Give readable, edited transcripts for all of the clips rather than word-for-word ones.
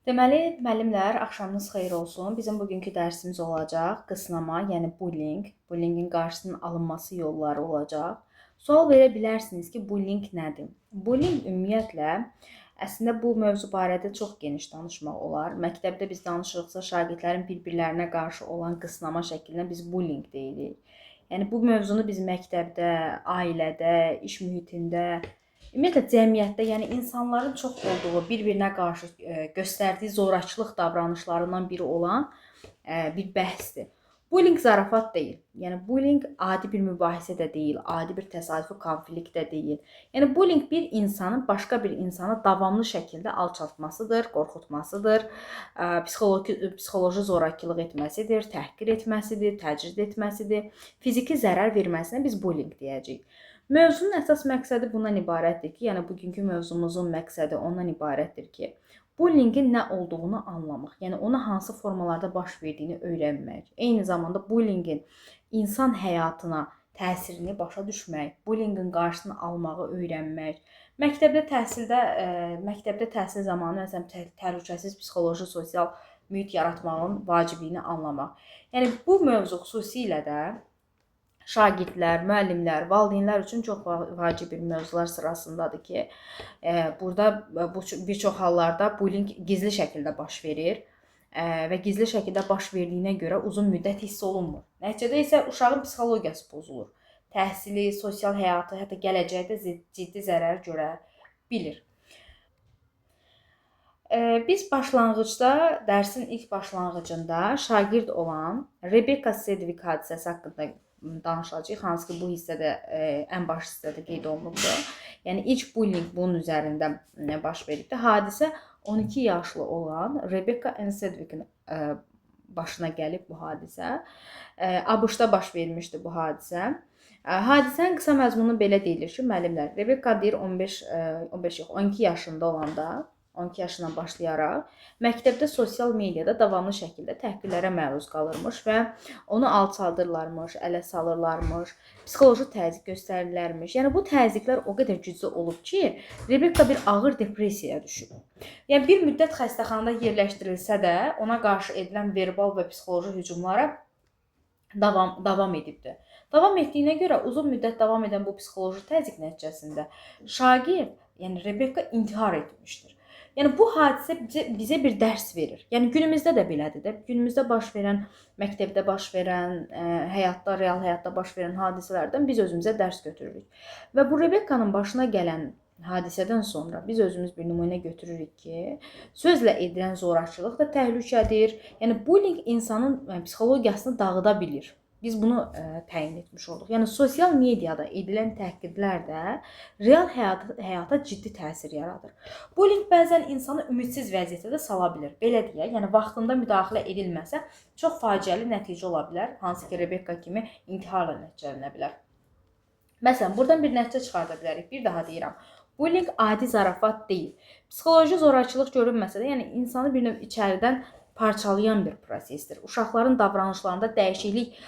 Deməli, müəllimlər, axşamınız xeyir olsun. Bizim bugünkü dərsimiz olacaq qısnama, yəni bullying. Bullyingin qarşısının alınması yolları olacaq. Sual verə bilərsiniz ki, bullying nədir? Bullying ümumiyyətlə, əslində bu mövzu barədə çox geniş danışmaq olar. Məktəbdə biz danışırıqsa, şagirdlərin bir-birlərinə qarşı olan qısnama şəklinə biz bullying deyirik. Yəni bu mövzunu biz məktəbdə, ailədə, iş mühitində, ümumiyyətlə cəmiyyətdə, yəni insanların çox olduğu, bir-birinə qarşı göstərdiyi zorakılıq davranışlarından biri olan bir bəhsdir. Bullying zarafat deyil. Yəni bullying adi bir mübahisə də deyil, adi bir təsadüfi konflikt də deyil. Yəni bullying bir insanın başqa bir insana davamlı şəkildə alçaltmasıdır, qorxutmasıdır, psixoloji zorakılıq etməsidir, təhqir etməsidir, təcrid etməsidir, fiziki zərər verməsinə biz bullying deyəcəyik. Mövzunun əsas məqsədi bundan ibarətdir ki, yəni bugünkü mövzumuzun məqsədi ondan ibarətdir ki, bullyingin nə olduğunu anlamaq, yəni ona hansı formalarda baş verdiyini öyrənmək, eyni zamanda bullyingin insan həyatına təsirini başa düşmək, bullyingin qarşısını almağı öyrənmək, məktəbdə təhsil zamanı məsələn təhlükəsiz psixoloji sosial mühit yaratmağın vacibliyini anlamaq. Yəni bu mövzu xüsusilə də şagirdlər, müəllimlər, valideynlər üçün çox vacib bir mövzular sırasındadır ki, burada bir çox hallarda bullying gizli şəkildə baş verir və gizli şəkildə baş verdiyinə görə uzun müddət hiss olunmur. Nəticədə isə uşağın psixologiyası pozulur. Təhsili, sosial həyatı, hətta gələcəkdə ciddi zərər görə bilir. Biz başlanğıcda, dərsin ilk başlanğıcında şagird olan Rebecca Sedgwick hadisəsi haqqında danışacağıq, hansı ki bu hissədə ən baş hissədə qeyd olunubdur. Yəni ilk bullying bunun üzərində baş veribdi. Hadisə 12 yaşlı olan Rebecca Ann Sedgwickin başına gəlib bu hadisə. ABŞ-da baş vermişdi bu hadisə. Hadisənin qısa məzmunu belə deyilir ki, müəllimlər, Rebecca deyir 12 yaşında olanda 12 yaşından başlayaraq məktəbdə sosial mediada davamlı şəkildə təhqirlərə məruz qalırmış və onu alçaldırlarmış, ələ salırlarmış, psixoloji təzyiq göstərirlərmiş. Yəni bu təzyiqlər o qədər güclü olub ki, Rebecca bir ağır depressiyaya düşüb. Yəni bir müddət xəstəxanada yerləşdirilsə də, ona qarşı edilən verbal və psixoloji hücumlara davam edibdi. Davam etdiyinə görə uzun müddət davam edən bu psixoloji təzyiq nəticəsində şagird, yəni Rebecca intihar etmişdir. Yəni bu hadisə bizə bir dərs verir. Yəni günümüzdə də belədir də. Günümüzdə baş verən, məktəbdə baş verən, həyatda, real həyatda baş verən hadisələrdən biz özümüzə dərs götürürük. Və bu Rebecca'nın başına gələn hadisədən sonra biz özümüz bir nümunə götürürük ki, sözlə edilən zorakılıq da təhlükədir. Yəni bullying insanın psixologiyasını dağıda bilir. Biz bunu təyin etmiş olduq. Yəni sosial mediada edilən təhqirlər də real həyata ciddi təsir yaradır. Bullying bəzən insanı ümidsiz vəziyyətə də sala bilir. Belə deyək, yəni vaxtında müdaxilə edilməsə çox faciəli nəticə ola bilər, hansı ki Rebecca kimi intiharla nəticələnə bilər. Məsələn, buradan bir nəticə çıxarda bilərik. Bir daha deyirəm. Bullying adi zarafat deyil. Psixoloji zorakılıq görünməsə də, yəni insanı bir növ içəridən parçalayan bir prosesdir. Uşaqların davranışlarında dəyişiklik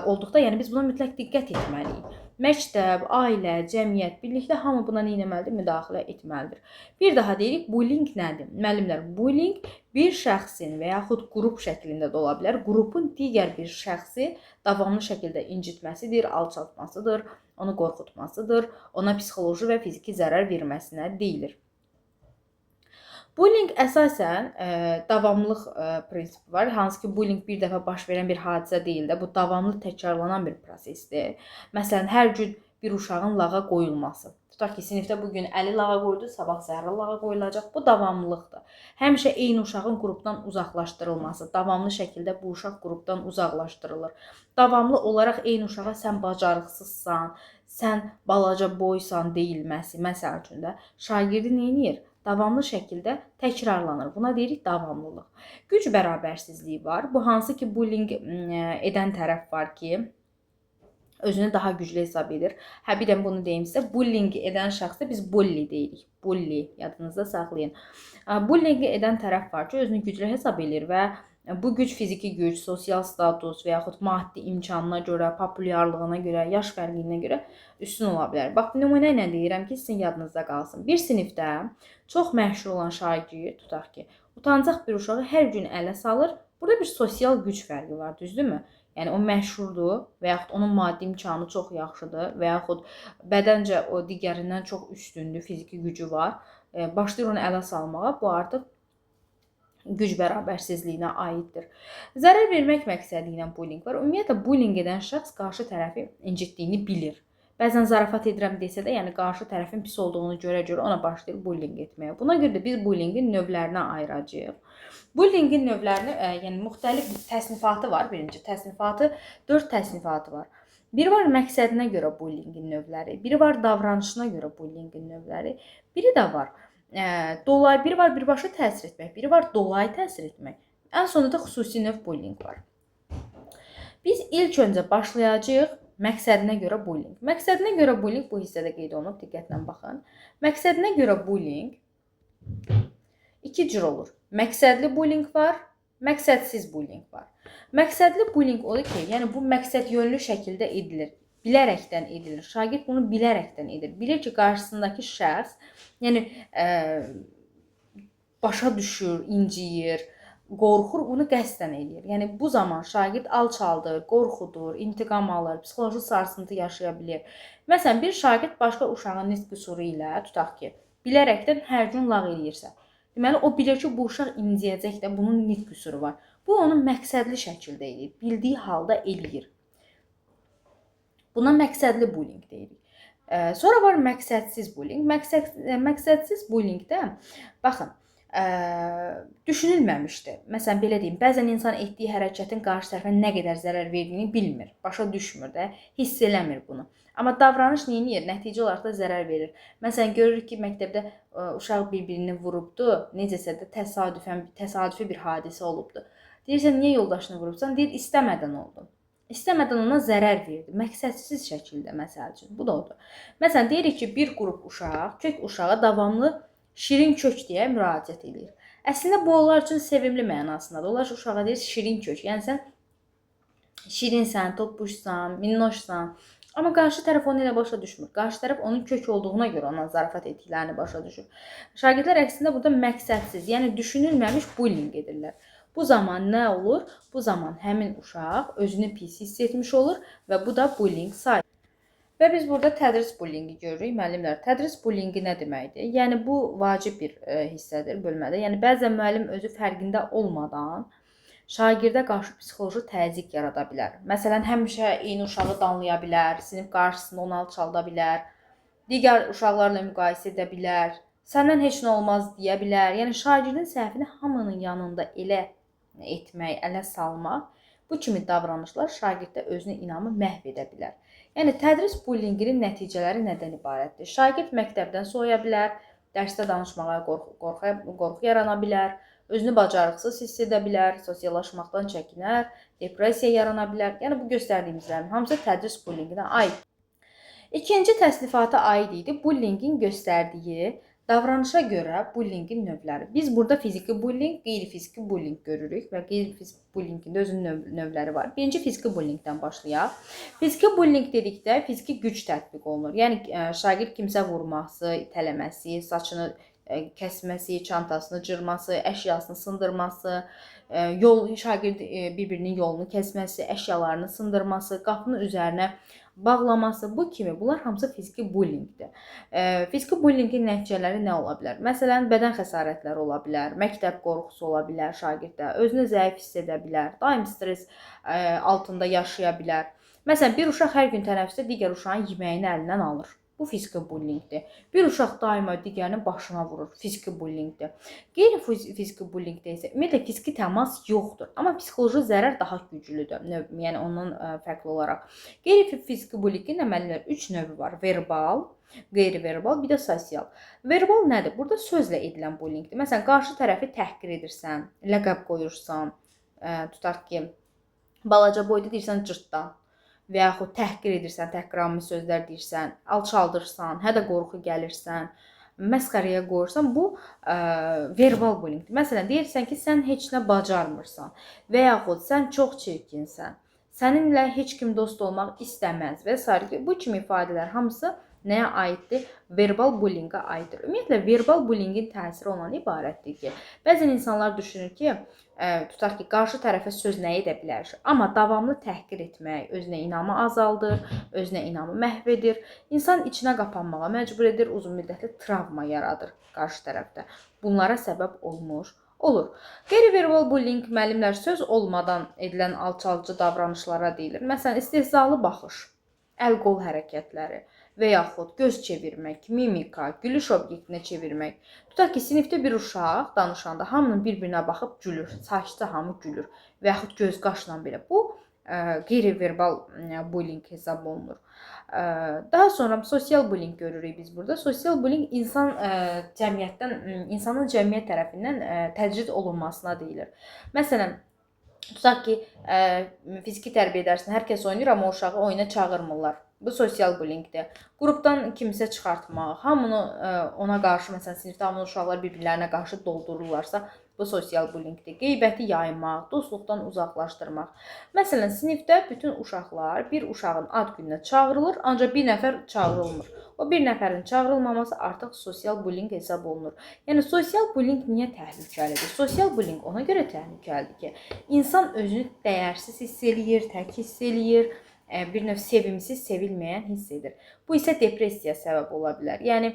olduqda, yəni biz buna mütləq diqqət etməliyik. Məktəb, ailə, cəmiyyət birlikdə hamı buna nə etməlidir? Müdaxilə etməlidir. Bir daha deyirik, bullying nədir? Müəllimlər, bullying bir şəxsin və yaxud qrup şəklində də ola bilər. Qrupun digər bir şəxsi davamlı şəkildə incitməsidir, alçaltmasıdır, onu qorxutmasıdır, ona psixoloji və fiziki zərər verməsinə deyilir. Bullying əsasən davamlılıq prinsipi var. Hansı ki bullying bir dəfə baş verən bir hadisə deyil də, bu davamlı təkrarlanan bir prosesdir. Məsələn, hər gün bir uşağın lağa qoyulması. Tutaq ki, sinifdə bugün Əli lağa qoydu, sabah Zəhra lağa qoyulacaq. Bu davamlılıqdır. Həmişə eyni uşağın qrupdan uzaqlaşdırılması, davamlı şəkildə bu uşaq qrupdan uzaqlaşdırılır. Davamlı olaraq eyni uşağa sən bacarıqsızsan, sən balaca boysan deyilməsi, məsəl üçün də şagirdi nə edir? Davamlı şəkildə təkrarlanır. Buna deyirik davamlılıq. Güc bərabərsizliyi var. Bu hansı ki bullying edən tərəf var ki, özünü daha güclü hesab edir. Bir də bunu deyim sizə, bullying edən şəxsə biz bully deyirik. Bully, yadınızda saxlayın. Bullying edən tərəf var ki, özünü güclü hesab edir və Bu güc fiziki güc, sosial status və yaxud maddi imkanına görə, populyarlığına görə, yaş fərqinə görə üstün ola bilər. Bax, nümunə ilə deyirəm ki, sizin yadınızda qalsın. Bir sinifdə çox məşhur olan şagird, tutaq ki, utancaq bir uşağı hər gün ələ salır. Burada bir sosial güc fərqi var, düzdürmü? Yəni o məşhurdur və yaxud onun maddi imkanı çox yaxşıdır və yaxud bədəncə o digərindən çox üstündür, fiziki gücü var. Başlayır onu ələ salmağa. Bu artıq güc bərabərsizliyinə aiddir. Zərər vermək məqsədi ilə bullying var. Ümumiyyətlə bullying edən şəxs qarşı tərəfi incitdiyini bilir. Bəzən zarafat edirəm desə də, yəni qarşı tərəfin pis olduğunu görə ona başlayır bullying etməyə. Buna görə də biz bullyingin növlərinə ayıracağıq. Bullyingin növlərini, yəni müxtəlif təsnifatı var. Birinci təsnifatı, 4 təsnifatı var. Biri var məqsədinə görə bullyingin növləri, biri var davranışına görə bullyingin növləri, biri də var dolayı, biri var birbaşa təsir etmək, biri var dolayı təsir etmək. Ən sonunda da xüsusi növ bullying var. Biz ilk öncə başlayacağıq məqsədinə görə bullying. Məqsədinə görə bullying bu hissədə qeyd olunub, diqqətlə baxın. Məqsədinə görə bullying iki cür olur. Məqsədli bullying var, məqsədsiz bullying var. Məqsədli bullying odur ki, yəni bu məqsəd yönlü şəkildə edilir. Bilərəkdən edilir. Şagird bunu bilərəkdən edir. Bilir ki, qarşısındakı şəxs yəni başa düşür, inciyir, qorxur, bunu qəsdən edir. Yəni bu zaman şagird alçaldır, qorxudur, intiqam alır, psixoloji sarsıntı yaşaya bilir. Məsələn, bir şagird başqa uşağın nitq qüsuru ilə, tutaq ki, bilərəkdən hər gün lağ eləyirsə, deməli o bilir ki, bu uşaq inciyəcək də, bunun nitq qüsuru var. Bu onu məqsədli şəkildə edir, bildiyi halda eləyir. Buna məqsədli bullying deyirik. Sonra var məqsədsiz bullying. Məqsədsiz bullyingdə baxın, düşünülməmişdir. Məsələn, belə deyim, bəzən insan etdiyi hərəkətin qarşı tərəfə nə qədər zərər verdiyini bilmir, başa düşmür də, hiss eləmir bunu. Amma davranış neyinir? Nəticə olaraq da zərər verir. Məsələn, görürük ki, məktəbdə uşaq bir-birini vurubdu, necəsə də təsadüfi bir hadisə olubdu. Deyirsən, niyə yoldaşını vurubsan? Deyir, istəmədən oldu. İstəmədən ona zərər verdi. Məqsədsiz şəkildə, məsəl üçün. Bu da odur. Məsələn, deyirik ki, bir qrup uşaq, kök uşağa davamlı şirin kök deyə müraciət edir. Əslində, bu onlar üçün sevimli mənasındadır. Onlar uşağa deyir, şirin kök. Yəni, sən şirinsən, toppuşsan, minnoşsan. Amma qarşı tərəf onu elə başa düşmür. Qarşı tərəf onun kök olduğuna görə ona zarafat etdiklərini başa düşür. Şagirdlər əksində burada məqsədsiz, yəni düşünülməmiş bullying edirlər. Bu zaman nə olur? Bu zaman həmin uşaq özünü pis hiss etmiş olur və bu da bullying sayılır. Və biz burada tədris bullyingi görürük. Müəllimlər, tədris bullyingi nə deməkdir? Yəni bu vacib bir hissədir bölmədə. Yəni bəzən müəllim özü fərqində olmadan şagirdə qarşı psixoloji təzyiq yarada bilər. Məsələn, həmişə eyni uşağı danlaya bilər, sinif qarşısında onu alçalda bilər, digər uşaqlarla müqayisə edə bilər, səndən heç nə olmaz deyə bilər. Yəni şagirdin səhvini hamının yanında elə etmək, ələ salmaq, bu kimi davranışlar şagirddə özünə inamı məhv edə bilər. Yəni tədris bullyinginin nəticələri nədən ibarətdir? Şagird məktəbdən soyuya bilər, dərsdə danışmağa qorxu yarana bilər, özünü bacarıqsız hiss edə bilər, sosiallaşmaqdan çəkinər, depressiya yarana bilər. Yəni bu göstərdiyimizlərin hamısı tədris bullyinginə aid. İkinci təsnifata aid idi bullyingin göstərdiyi davranışa görə bullyingin növləri. Biz burada fiziki bullying, qeyri-fiziki bullying görürük və qeyri-fiziki bullyingin də özünün növləri var. Birinci fiziki bullyingdən başlayaq. Fiziki bullying dedikdə fiziki güc tətbiq olunur. Yəni şagird kimsə vurması, itələməsi, saçını kəsməsi, çantasını cırması, əşyasını sındırması, şagird bir-birinin yolunu kəsməsi, əşyalarını sındırması, qapının üzərinə bağlaması, bu kimi bunlar hamısı fiziki bullyingdir. Fiziki bullyingin nəticələri nə ola bilər? Məsələn, bədən xəsarətləri ola bilər, məktəb qorxusu ola bilər şagirddə, özünü zəif hiss edə bilər, daim stres altında yaşaya bilər. Məsələn, bir uşaq hər gün tənəffüsdə digər uşağın yeməyini əlindən alır. Bu fiziki bullyingdir. Bir uşaq daima digərinin başına vurur. Fiziki bullyingdir. Qeyri-fiziki bullyingdə isə ümumiyyətlə fiziki təmas yoxdur. Amma psixoloji zərər daha güclüdür. Yəni ondan fərqli olaraq. Qeyri-fiziki bullyingin əməllər 3 növü var. Verbal, qeyri-verbal, bir də sosial. Verbal nədir? Burada sözlə edilən bullyingdir. Məsələn, qarşı tərəfi təhqir edirsən, ləqəb qoyursan, tutaq ki, balaca boyda deyirsən cırtdan. Və yaxud təhqir edirsən, təhqiramiz sözlər deyirsən, alçaldırsan, hədə qorxu gəlirsən, məsxərəyə qoyursan, bu verbal bullyingdir. Məsələn, deyirsən ki, sən heç nə bacarmırsan və yaxud sən çox çirkinsən. Səninlə heç kim dost olmaq istəməz və s. Bu kimi ifadələr hamısı nəyə aiddir? Verbal bullyingə aiddir. Ümumiyyətlə, verbal bullyingin təsiri ondan ibarətdir ki, bəzən insanlar düşünür ki, tutaq ki, qarşı tərəfə söz nə edə bilər? Amma davamlı təhqir etmək özünə inamı azaldır, özünə inamı məhv edir. İnsan içinə qapanmağa məcbur edir, uzun müddətli travma yaradır qarşı tərəfdə. Bunlara səbəb olmuş olur. Qeyri-verbal bullying müəllimlər söz olmadan edilən alçaldıcı davranışlara deyilir. Məsələn, istehzalı baxış, əl-qol hərəkətləri və yaxud göz çevirmək, mimika, gülüş obyektinə çevirmək. Tutaq ki, sinifdə bir uşaq danışanda hamının bir-birinə baxıb gülür, sakitcə hamı gülür və yaxud göz qaşla belə. Bu qeyri-verbal bullying hesab olunur. Daha sonra sosial bullying görürük biz burada. Sosial bullying insanın cəmiyyət tərəfindən təcrid olunmasına deyilir. Məsələn, tutaq ki, fiziki tərbiyə dərsində hər kəs oynayır, amma uşağı oyuna çağırmırlar. Bu sosial bullyingdir. Qrupdan kimsə çıxartmaq, hamını ona qarşı, məsələn, sinifdə hamını uşaqlar bir-birlərinə qarşı doldururlarsa, bu sosial bullyingdir. Qeybəti yaymaq, dostluqdan uzaqlaşdırmaq. Məsələn, sinifdə bütün uşaqlar bir uşağın ad gününə çağırılır, ancaq bir nəfər çağırılmır. O bir nəfərin çağırılmaması artıq sosial bullying hesab olunur. Yəni, sosial bullying niyə təhlükəlidir? Sosial bullying ona görə təhlükəlidir ki, insan özünü dəyərsiz hiss eləyir, tək hiss eləyir, bir növ sevimsiz, sevilməyən hiss edir. Bu isə depressiyaya səbəb ola bilər. Yəni,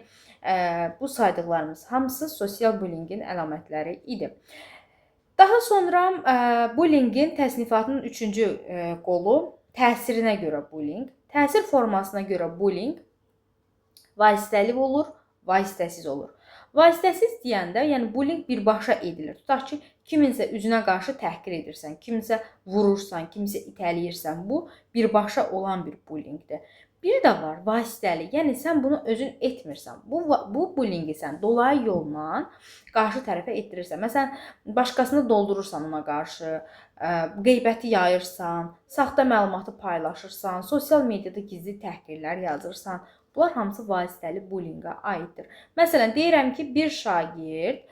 bu saydıqlarımız hamısı sosial bullyingin əlamətləri idi. Daha sonra bullyingin təsnifatının 3-cü qolu təsirinə görə bullying. Təsir formasına görə bullying vasitəli olur, vasitəsiz olur. Vasitəsiz deyəndə, yəni bullying birbaşa edilir. Tutaq ki, kiminsə üzünə qarşı təhqir edirsən, kiminsə vurursan, kiminsə itələyirsən. Bu birbaşa olan bir bullyingdir. Bir də var vasitəli, yəni sən bunu özün etmirsən. Bu bullyingi sən dolayı yolla qarşı tərəfə etdirirsən. Məsələn, başqasını doldurursan ona qarşı, qeybəti yayırsan, saxta məlumatı paylaşırsan, sosial mediada gizli təhqirlər yazırsan. Bunlar hamısı vasitəli bullyingə aiddir. Məsələn, deyirəm ki, bir şagird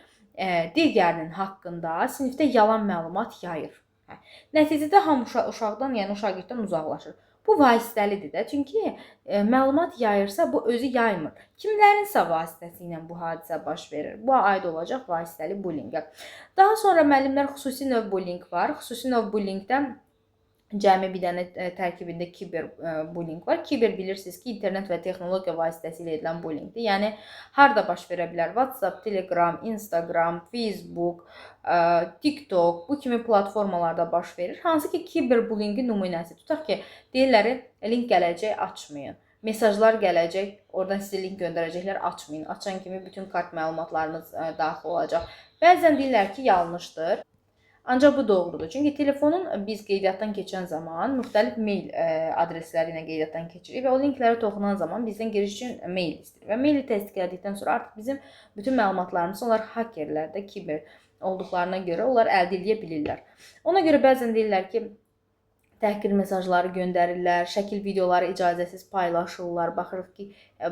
digərinin haqqında sinifdə yalan məlumat yayır. Nəticədə hamı uşaqdan, yəni o şagirddən uzaqlaşır. Bu vasitəlidir də, çünki məlumat yayırsa bu özü yaymır. Kimlərinsə vasitəsilə bu hadisə baş verir. Bu aid olacaq vasitəli bullyingə. Daha sonra müəllimlər xüsusi növ bullying var. Xüsusi növ bullyingdə cəmi bir dənə tərkibində kiberbullying var. Kiber bilirsiniz ki, internet və texnologiya vasitəsilə edilən bullyingdir. Yəni, harada baş verə bilər? WhatsApp, Telegram, Instagram, Facebook, TikTok, bu kimi platformalarda baş verir. Hansı ki, kiberbullyingin nümunəsi. Tutaq ki, deyirlər, link gələcək, açmayın. Mesajlar gələcək, oradan sizə link göndərəcəklər, açmayın. Açan kimi bütün kart məlumatlarınız daxil olacaq. Bəzən deyirlər ki, yanlışdır. Ancaq bu doğrudur. Çünki telefonun biz qeydiyyatdan keçən zaman müxtəlif mail adresləri ilə qeydiyyatdan keçirik və o linklərə toxunan zaman bizdən giriş üçün mail istəyir. Və maili təsdiqlədikdən sonra artıq bizim bütün məlumatlarımızı onlar hakerlərdə, kiber olduqlarına görə onlar əldə edə bilirlər. Ona görə bəzən deyirlər ki, təhqir mesajları göndərirlər, şəkil videoları icazəsiz paylaşırlar. Baxırıq ki,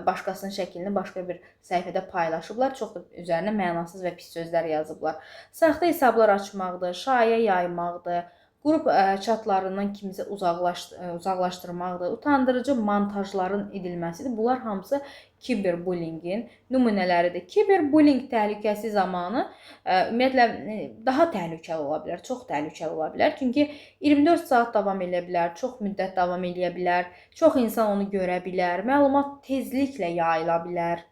başqasının şəklini başqa bir səhifədə paylaşıblar. Çox da üzərinə mənasız və pis sözlər yazıblar. Saxta hesablar açmaqdır, şayə yaymaqdır, qrup çatlarından kimisə uzaqlaşdırmaqdır, utandırıcı montajların edilməsidir. Bunlar hamısı kiberbullyingin nümunələridir. Kiberbullying təhlükəsi zamanı ümumiyyətlə daha təhlükəli ola bilər, çox təhlükəli ola bilər. Çünki 24 saat davam edə bilər, çox müddət davam edə bilər, çox insan onu görə bilər, məlumat tezliklə yayıla bilər,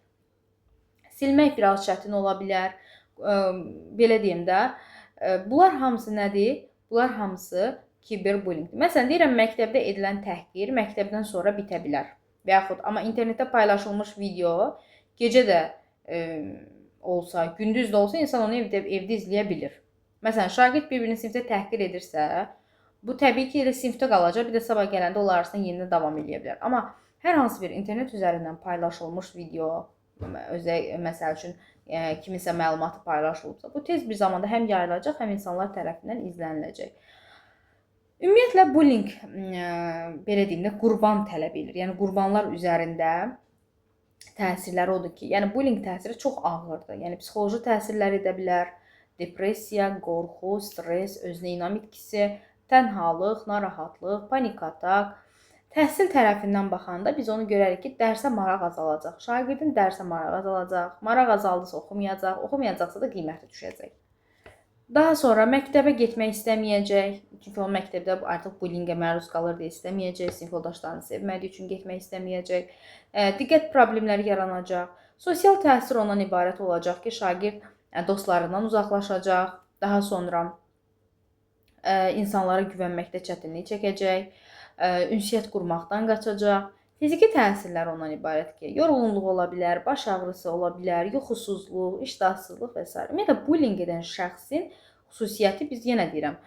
silmək biraz çətin ola bilər. Belə deyim də, bunlar hamısı nədir? Bunlar hamısı kiberbullyingdir. Məsələn, deyirəm, məktəbdə edilən təhqir məktəbdən sonra bitə bilər. Və yaxud, amma internetdə paylaşılmış video gecə də olsa, gündüz də olsa insan onu evdə izləyə bilir. Məsələn, şagird bir-birini sinifdə təhqir edirsə, bu təbii ki, elə sinifdə qalacaq, bir də sabah gələndə onlar arasında yenidən davam edə bilər. Amma hər hansı bir internet üzərindən paylaşılmış video, məsəl üçün, kiminsə məlumatı paylaşılıbsa, bu tez bir zamanda həm yayılacaq, həm insanlar tərəfindən izləniləcək. Ümumiyyətlə, bullying, belə deyim də, qurban tələb edir. Yəni, qurbanlar üzərində təsirləri odur ki, yəni bullying təsiri çox ağırdır. Yəni psixoloji təsirlər edə bilər. Depressiya, qorxu, stress, özünə inam itkisi, tənhalıq, narahatlıq, panik atak. Təhsil tərəfindən baxanda biz onu görərik ki, dərsə maraq azalacaq. Şagirdin dərsə maraq azalacaq. Maraq azaldısa oxumayacaq, oxumayacaqsa da qiyməti düşəcək. Daha sonra məktəbə getmək istəməyəcək. Çünki o məktəbdə artıq bullyingə məruz qalır deyə istəməyəcək. Sinif yoldaşlarını sevmədiyi üçün getmək istəməyəcək. Diqqət problemləri yaranacaq. Sosial təsir ondan ibarət olacaq ki, şagird dostlarından uzaqlaşacaq. Daha sonra insanlara güvənməkdə çətinlik çəkəcək. Ünsiyyət qurmaqdan qaçacaq. Fiziki təsirlər ondan ibarət ki, yorğunluq ola bilər, baş ağrısı ola bilər, yuxusuzluq, iştahsızlıq və s. Ümumiyyətlə bullying edən şəxsin xüsusiyyəti biz yenə deyirəm,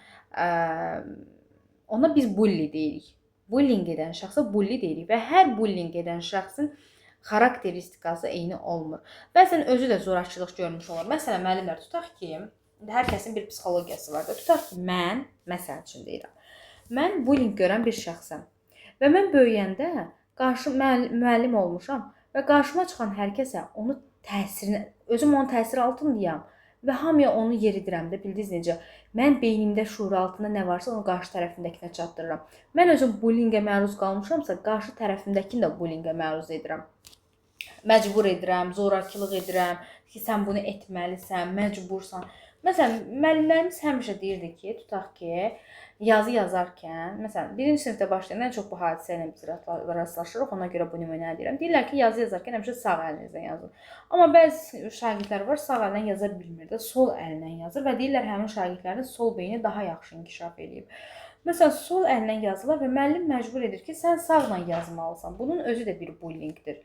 ona biz bully deyirik. Bullying edən şəxsə bully deyirik və hər bullying edən şəxsin xarakteristikası eyni olmur. Bəzən özü də zorakılıq görmüş olur. Məsələn, müəllimlər tutaq ki, hər kəsin bir psixologiyası var da. Tutaq ki, mən, məsəl üçün deyirəm, mən bullying görən bir şəxsəm və mən böyüyəndə qarşı müəllim olmuşam və qarşıma çıxan hər kəsə onu təsirini, özüm onun təsiri altındayam və hamıya onu yeridirəm də, bildiniz necə? Mən beynimdə şuur altında nə varsa onu qarşı tərəfindəkinə çatdırıram. Mən özüm bullyingə məruz qalmışamsa, qarşı tərəfindəkini də bullyingə məruz edirəm. Məcbur edirəm, zorakılıq edirəm ki, sən bunu etməlisən, məcbursan. Məsələn, müəllimlərimiz həmişə deyirdi ki, tutaq ki, yazı yazarkən, məsələn, birinci sinifdə başlayanda ən çox bu hadisə ilə biz rastlaşırıq, ona görə bu nümunə deyirəm. Deyirlər ki, yazı yazarkən həmişə sağ əlinizlə yazın. Amma bəzi şagirdlər var, sağ əllə yaza bilmir də, sol əllə yazır və deyirlər həmin şagirdlərin sol beyni daha yaxşı inkişaf edib. Məsələn, sol əllə yazırlar və müəllim məcbur edir ki, sən sağla yazmalısan. Bunun özü də bir bullyingdir.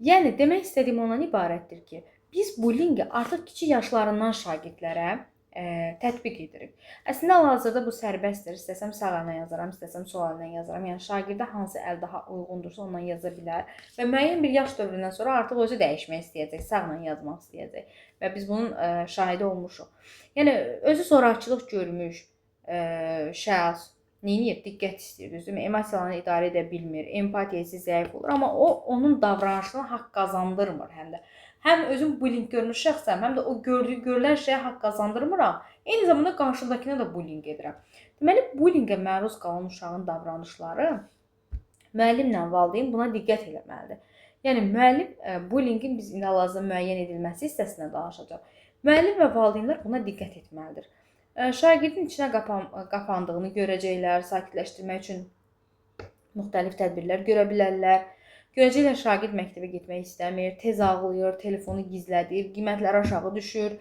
Yəni, demək istədiyim ondan ibarətdir ki, biz bullyingi artıq kiçik yaşlarından şagirdlərə tətbiq edirik. Əslində hal-hazırda bu sərbəstdir. İstəsəm sağ əllə yazaram, istəsəm sol əllə yazaram. Yəni şagirdə hansı əl daha uyğundursa ondan yaza bilər və müəyyən bir yaş dövründən sonra artıq özü dəyişmək istəyəcək, sağla yazmaq istəyəcək və biz bunun şahidi olmuşuq. Yəni özü zorakılıq görmüş şəxs neyir? Diqqət istəyir, düzdürmü? Emosiyalarını idarə edə bilmir, empatiyası zəif olur, amma o onun davranışına haqq qazandırmır həm də. Həm özüm bullying görmüş şəxsəm, həm də o görülən şeyə haqq qazandırmıram. Eyni zamanda qarşıdakına da bullying edirəm. Deməli, bullyingə məruz qalan uşağın davranışları müəllimlə valideyn buna diqqət etməlidir. Yəni müəllim bullyingin biz indi hal-hazırda müəyyən edilməsi hissəsində danışacaq. Müəllim və valideynlər buna diqqət etməlidir. Şagirdin içinə qapandığını görəcəklər, sakitləşdirmək üçün müxtəlif tədbirlər görə bilərlər. Görəcəklər şagird məktəbə getmək istəmir, tez ağlayır, telefonu gizlədir, qiymətləri aşağı düşür,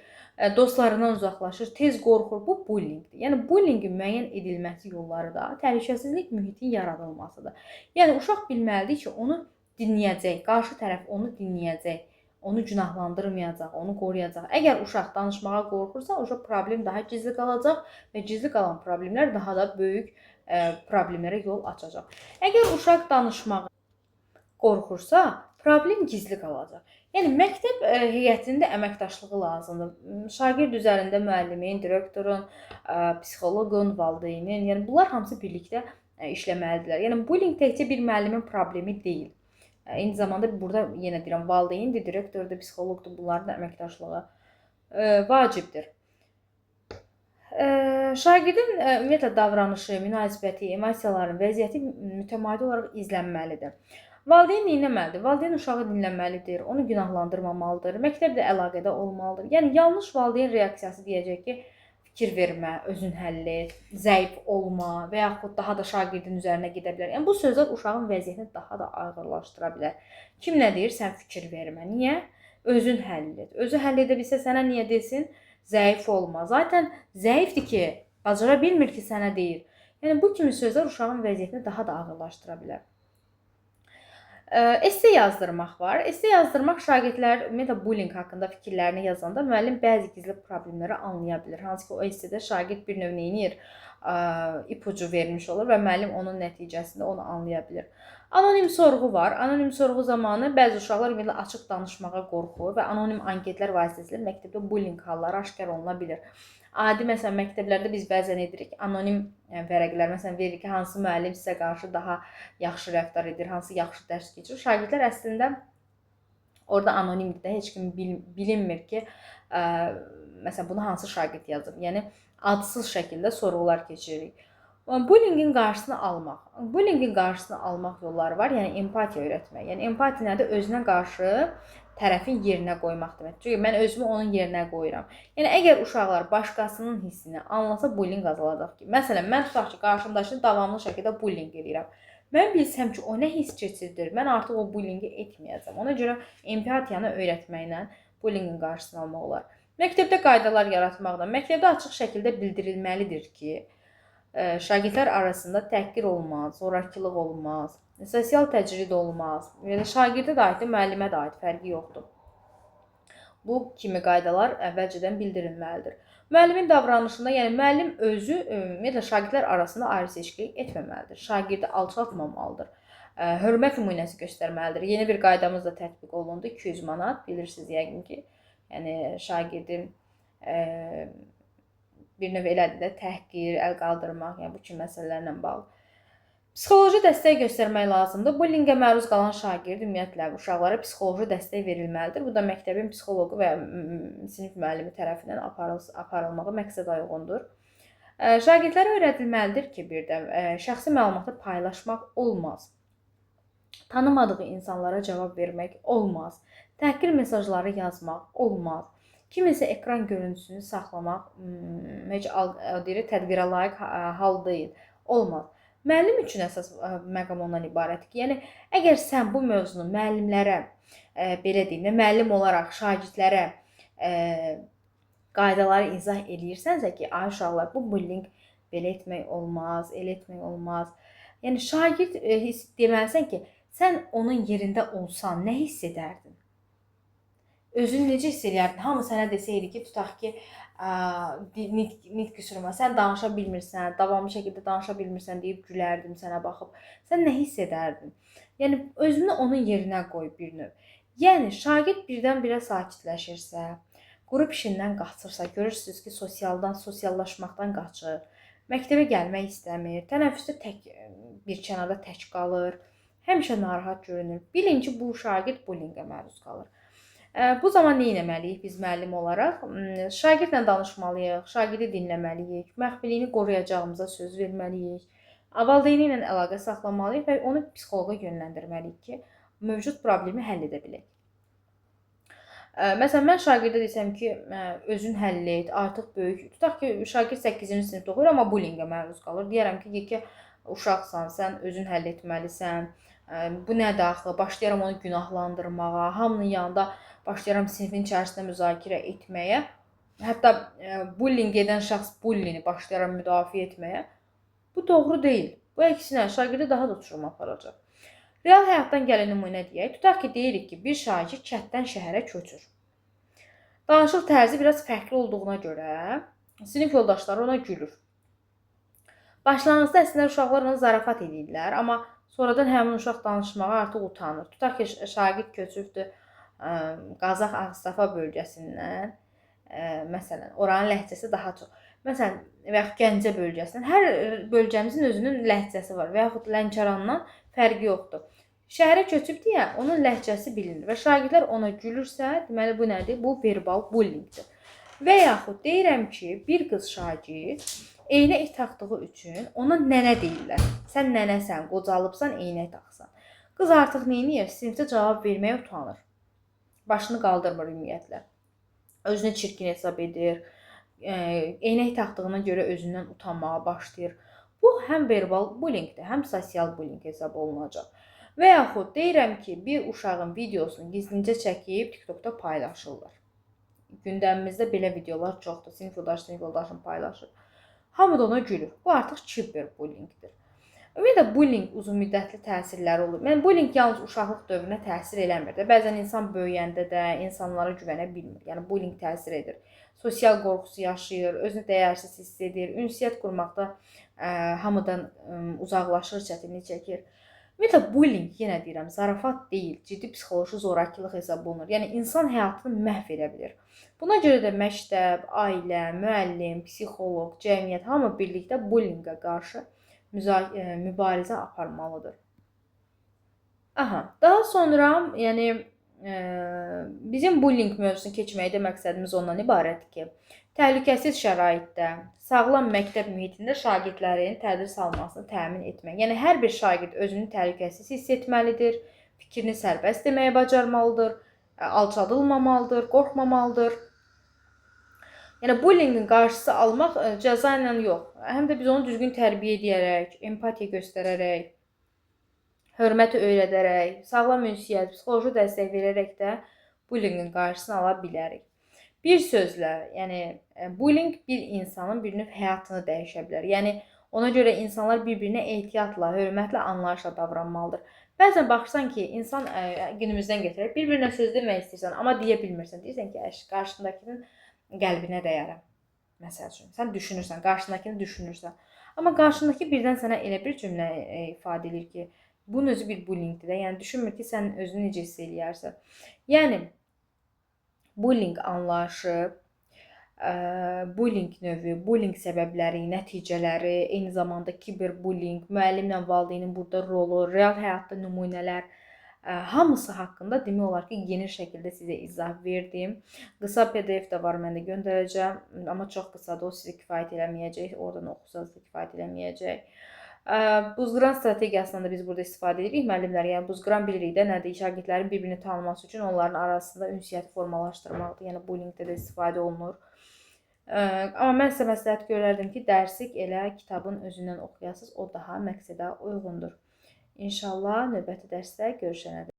dostlarından uzaqlaşır, tez qorxur. Bu bullyingdir. Yəni bullyingin müəyyən edilməsi yolları da təhlükəsizlik mühitin yaradılmasıdır. Yəni uşaq bilməlidir ki, onu dinləyəcək, qarşı tərəf onu dinləyəcək, onu günahlandırmayacaq, onu qoruyacaq. Əgər uşaq danışmağa qorxursa, o problem daha gizli qalacaq və gizli qalan problemlər daha da böyük problemlərə yol açacaq. Əgər uşaq danışmağa qorxursa, problem gizli qalacaq. Yəni, məktəb heyətində əməkdaşlığı lazımdır. Şagird üzərində müəllimin, direktorun, psixoloqun, valideynin, yəni bunlar hamısı birlikdə işləməlidirlər. Yəni, bullying təkcə bir müəllimin problemi deyil. Eyni zamanda burada yenə deyirəm, valideyndir, direktordur, psixoloqdur, bunların da əməkdaşlığı vacibdir. Şagirdin ümumiyyətlə davranışı, münasibəti, emosiyaların vəziyyəti mütəmadi olaraq izlənməlidir. Valideyn dinləməlidir. Valideyn uşağı dinləməlidir, onu günahlandırmamalıdır, məktəblə əlaqədə olmalıdır. Yəni, yanlış valideyn reaksiyası deyəcək ki, fikir vermə, özün həll et, zəif olma və yaxud daha da şagirdin üzərinə gedə bilər. Yəni, bu sözlər uşağın vəziyyətini daha da ağırlaşdıra bilər. Kim nə deyir? Sən fikir vermə. Niyə? Özün həll et. Özü həll edə bilsə sənə niyə desin? Zəif olma. Zaten zəifdir ki, bacara bilmir ki, sənə deyir. Yəni, bu kimi sözlər uşağın vəziyyətini daha da ağırlaşdıra bilər. Esse yazdırmaq var. Esse yazdırmaq şagirdlər ümumiyyətlə bullying haqqında fikirlərini yazanda müəllim bəzi gizli problemləri anlaya bilir. Hansı ki, o essedə şagird bir növ neyinir? İpucu vermiş olur və müəllim onun nəticəsində onu anlaya bilir. Anonim sorğu var. Anonim sorğu zamanı bəzi uşaqlar ümumiyyətlə açıq danışmağa qorxur və anonim anketlər vasitəsilə məktəbdə bullying halları aşkar oluna bilir. Adi məsələn məktəblərdə biz bəzən edirik, anonim vərəqlər məsələn veririk ki, hansı müəllim sizə qarşı daha yaxşı rəftar edir, hansı yaxşı dərs keçirir. Şagirdlər əslində Orada anonimdir də, heç kim bilinmir ki, məsələn bunu hansı şagird yazıb. Yəni adsız şəkildə sorğular keçiririk. Bullyingin qarşısını almaq. Bullyingin qarşısını almaq yolları var. Yəni empatiya öyrətmək. Yəni empatiya nədir? Özünə qarşı tərəfin yerinə qoymaq demək. Çünki mən özümü onun yerinə qoyuram. Yəni əgər uşaqlar başqasının hissini anlasa bullying azalacaq ki. Məsələn, mən tutaq ki, qarşımdakını davamlı şəkildə bullying edirəm. Mən bilsəm ki, o nə hiss keçirdir, mən artıq o bullyingi etməyəcəm. Ona görə empatiyanı öyrətməklə bullyingin qarşısını almaq olar. Məktəbdə qaydalar yaratmaqla, məktəbdə açıq şəkildə bildirilməlidir ki, şagirdlər arasında təhqir olmaz, zorakılıq olmaz, sosial təcrid olmaz. Yəni şagirdə də aiddir, müəllimə də aid, fərqi yoxdur. Bu kimi qaydalar əvvəlcədən bildirilməlidir. Müəllimin davranışında, yəni müəllim özü ümumiyyətlə şagirdlər arasında ayrı-seçkilik etməməlidir. Şagirdi alçaltmamalıdır. Hörmət nümunəsi göstərməlidir. Yeni bir qaydamız da tətbiq olundu. 200 manat, bilirsiniz yəqin ki. Yəni şagirdin bir növ elədir də təhqir, əl qaldırmaq, yəni bu kimi məsələlərlə bağlı. Psixoloji dəstək göstərmək lazımdır. Bullyingə məruz qalan şagird ümumiyyətlə uşaqlara psixoloji dəstək verilməlidir. Bu da məktəbin psixoloqu və sinif müəllimi tərəfindən aparılmağı məqsədə uyğundur. Şagirdlərə öyrədilməlidir ki, bir də şəxsi məlumatı paylaşmaq olmaz. Tanımadığı insanlara cavab vermək olmaz. Təhqir mesajları yazmaq olmaz. Kimisə ekran görüntüsünü saxlamaq heç tədbirə layiq hal deyil. Olmaz. Müəllim üçün əsas məqam ondan ibarətdir ki, yəni əgər sən bu mövzunu müəllimlərə, belə deyim də, müəllim olaraq şagirdlərə qaydaları izah edirsənsə ki, ay uşaqlar, bu bullying belə etmək olmaz, elə etmək olmaz. Yəni şagird deməlisən ki, sən onun yerində olsan nə hiss edərdin? Özünü necə hiss edərdin? Hamı sənə desəydi ki, tutaq ki, nitq qüsuruma, sən danışa bilmirsən, davamlı şəkildə danışa bilmirsən deyib gülərdim sənə baxıb. Sən nə hiss edərdin? Yəni özünü onun yerinə qoy bir növ. Yəni şagird birdən-birə sakitləşirsə, qrup işindən qaçırsa, görürsünüz ki, sosiallaşmaqdan qaçır, məktəbə gəlmək istəmir, tənəffüsdə bir kənarda tək qalır, həmişə narahat görünür. Bilin ki, bu şagird bullyingə məruz qalır. Bu zaman nə etməliyik biz müəllim olaraq? Şagirdlə danışmalıyıq, şagirdi dinləməliyik, məxfiliyini qoruyacağımıza söz verməliyik, valideyni ilə əlaqə saxlamalıyıq və onu psixoloqa yönləndirməliyik ki, mövcud problemi həll edə bilək. Məsələn, mən şagirdə desəm ki, özün həll et, artıq böyük, tutaq ki, şagird 8-ci sinifdə oxuyur, amma bullyingə məruz qalır. Deyərəm ki, yekə uşaqsan, sən özün həll etməlisən, bu nədir axı, başlayaram onu günahlandırmağa, hamının yanında başlayaram sinifin içərisində müzakirə etməyə, hətta bullying edən şəxs bullini başlayaram müdafiə etməyə. Bu doğru deyil. Bu əksinə şagirdə daha da uçuruma aparacaq. Real həyatdan gələn nümunə deyək. Tutaq ki, deyirik ki, bir şagird kənddən şəhərə köçür. Danışıq tərzi biraz fərqli olduğuna görə sinif yoldaşları ona gülür. Başlanğıcda əslində uşaqlar ona zarafat edirlər, amma sonradan həmin uşaq danışmağa artıq utanır. Tutaq ki, şagird köçübdür Qazax Ağstafa bölgəsindən, məsələn, oranın ləhcəsi daha çox. Məsələn, və yaxud Gəncə bölgəsindən, hər bölgəmizin özünün ləhcəsi var və yaxud Lənkərandan fərqi yoxdur. Şəhərə köçüb deyə onun ləhcəsi bilinir və şagirdlər ona gülürsə, deməli bu nədir? Bu verbal bullyingdir. Və yaxud deyirəm ki, bir qız şagird eynək taxdığı üçün ona nənə deyirlər. Sən nənəsən, qocalıbsan, eynək taxsan. Qız artıq neyniyir? Sinifdə cavab verməyə utanır. Başını qaldırmır ümumiyyətlə. Özünü çirkin hesab edir. Eynək taxdığına görə özündən utanmağa başlayır. Bu həm verbal bullyingdir, həm sosial bullying hesab olunacaq. Və yaxud deyirəm ki, bir uşağın videosunu gizlincə çəkib TikTokda paylaşırlar. Gündəmimizdə belə videolar çoxdur. Sinif yoldaşım paylaşır. Hamı da ona gülür. Bu artıq kiberbullyingdir. Ümumiyyətlə, bullying uzun müddətli təsirləri olur. Yəni, bullying yalnız uşaqlıq dövrünə təsir eləmir də. Bəzən insan böyüyəndə də insanlara güvənə bilmir. Yəni, bullying təsir edir. Sosial qorxusu yaşayır, özünü dəyərsiz hiss edir, ünsiyyət qurmaqda hamıdan uzaqlaşır, çətinlik çəkir. Ümumiyyətlə, bullying, yenə deyirəm, zarafat deyil, ciddi psixoloji zorakılıq hesab olunur. Yəni, insan həyatını məhv edə bilir. Buna görə də məktəb, ailə, müəllim, psixoloq, cəmiyyət hamı birlikdə bullyingə qarşı mübarizə aparmalıdır. Daha sonra, yəni Bizim bullying mövzusunu keçməkdə məqsədimiz ondan ibarətdir ki, təhlükəsiz şəraitdə, sağlam məktəb mühitində şagirdlərin tədris almasını təmin etmək. Yəni hər bir şagird özünü təhlükəsiz hiss etməlidir, fikrini sərbəst deməyə bacarmalıdır, alçadılmamalıdır, qorxmamalıdır. Yəni bullyingin qarşısı almaq cəza ilə yox, həm də biz onu düzgün tərbiyə edərək, empatiya göstərərək, hörməti öyrədərək, sağlam ünsiyyət, psixoloji dəstək verərək də bullyingin qarşısını ala bilərik. Bir sözlə, yəni bullying bir insanın bir növ həyatını dəyişə bilər. Yəni ona görə insanlar bir-birinə ehtiyatla, hörmətlə, anlayışla davranmalıdır. Bəzən baxırsan ki, insan günümüzdən gətirək, bir-birinə söz demək istəyirsən, amma deyə bilmirsən. Deyirsən ki, qarşındakının qəlbinə dəyərəm. Məsəl üçün, sən düşünürsən, qarşındakını düşünürsən. Amma qarşındakı birdən sənə elə bir cümlə ifadə edir ki, bunun özü bir bullyingdir də. Yəni düşünmür ki, sən özünü necə hiss eləyərsən. Yəni bullying anlayışı, bullying növü, bullying səbəbləri, nəticələri, eyni zamanda kiberbullying, müəllimlə valideynin burada rolu, real həyatda nümunələr, hamısı haqqında demək olar ki, geniş şəkildə sizə izah verdim. Qısa PDF də var, mən də göndərəcəm, amma çox qısadır, o sizə kifayət eləməyəcək, oradan oxusanız da kifayət eləməyəcək. Buzqıran strategiyasından da biz burada istifadə edirik müəllimlər. Yəni buzqıran bilirik də nədir? Şagirdlərin bir-birini tanıması üçün onların arasında ünsiyyəti formalaşdırmaqdır. Yəni bullyingdə də istifadə olunur. Amma mən sizə məsləhət görərdim ki, dərsi elə kitabın özündən oxuyasınız, o daha məqsədə uyğundur. İnşallah növbəti dərsdə görüşənədək.